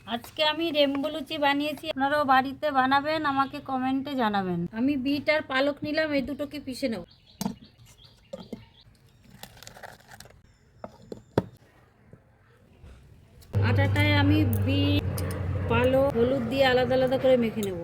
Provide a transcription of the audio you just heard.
আজকে আমি রেম্বো লুচি বানিয়েছি, আপনারাও বাড়িতে বানাবেন, আমাকে কমেন্টে জানাবেন। আমি বিট আর পালক নিলাম, এই দুটোকে পিষে নেব। আটাটায় আমি বিট পালক হলুদ দিয়ে আলাদা আলাদা করে মেখে নেব।